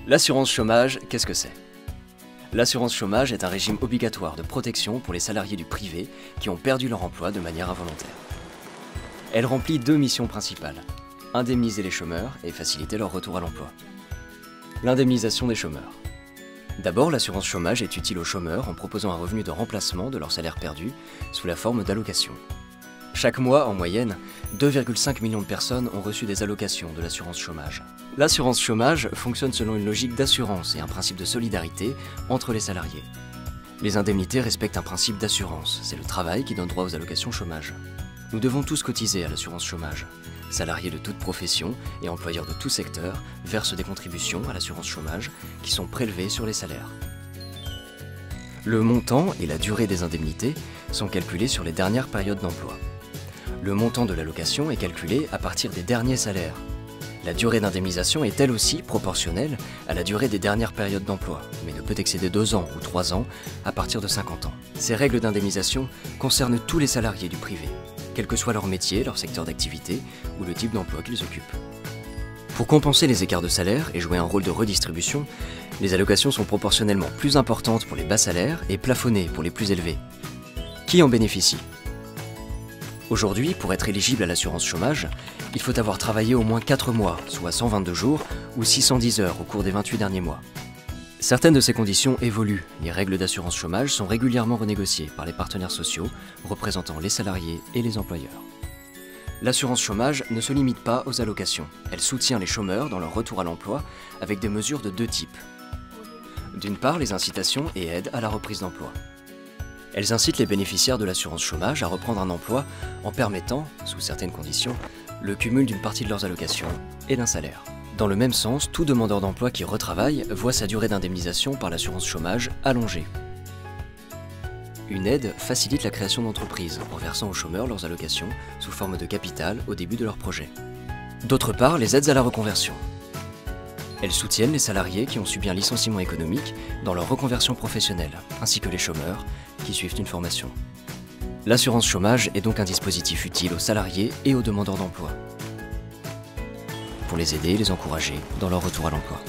L'assurance chômage, qu'est-ce que c'est? L'assurance chômage est un régime obligatoire de protection pour les salariés du privé qui ont perdu leur emploi de manière involontaire. Elle remplit deux missions principales: indemniser les chômeurs et faciliter leur retour à l'emploi. L'indemnisation des chômeurs. D'abord, l'assurance chômage est utile aux chômeurs en proposant un revenu de remplacement de leur salaire perdu sous la forme d'allocations. Chaque mois, en moyenne, 2,5 millions de personnes ont reçu des allocations de l'assurance chômage. L'assurance chômage fonctionne selon une logique d'assurance et un principe de solidarité entre les salariés. Les indemnités respectent un principe d'assurance, c'est le travail qui donne droit aux allocations chômage. Nous devons tous cotiser à l'assurance chômage. Salariés de toute profession et employeurs de tout secteur versent des contributions à l'assurance chômage qui sont prélevées sur les salaires. Le montant et la durée des indemnités sont calculés sur les dernières périodes d'emploi. Le montant de l'allocation est calculé à partir des derniers salaires. La durée d'indemnisation est elle aussi proportionnelle à la durée des dernières périodes d'emploi, mais ne peut excéder 2 ans ou 3 ans à partir de 50 ans. Ces règles d'indemnisation concernent tous les salariés du privé, quel que soit leur métier, leur secteur d'activité ou le type d'emploi qu'ils occupent. Pour compenser les écarts de salaire et jouer un rôle de redistribution, les allocations sont proportionnellement plus importantes pour les bas salaires et plafonnées pour les plus élevés. Qui en bénéficie ? Aujourd'hui, pour être éligible à l'assurance chômage, il faut avoir travaillé au moins 4 mois, soit 122 jours ou 610 heures au cours des 28 derniers mois. Certaines de ces conditions évoluent. Les règles d'assurance chômage sont régulièrement renégociées par les partenaires sociaux représentant les salariés et les employeurs. L'assurance chômage ne se limite pas aux allocations. Elle soutient les chômeurs dans leur retour à l'emploi avec des mesures de 2 types. D'une part, les incitations et aides à la reprise d'emploi. Elles incitent les bénéficiaires de l'assurance chômage à reprendre un emploi en permettant, sous certaines conditions, le cumul d'une partie de leurs allocations et d'un salaire. Dans le même sens, tout demandeur d'emploi qui retravaille voit sa durée d'indemnisation par l'assurance chômage allongée. Une aide facilite la création d'entreprises en versant aux chômeurs leurs allocations sous forme de capital au début de leur projet. D'autre part, les aides à la reconversion. Elles soutiennent les salariés qui ont subi un licenciement économique dans leur reconversion professionnelle, ainsi que les chômeurs qui suivent une formation. L'assurance chômage est donc un dispositif utile aux salariés et aux demandeurs d'emploi, pour les aider et les encourager dans leur retour à l'emploi.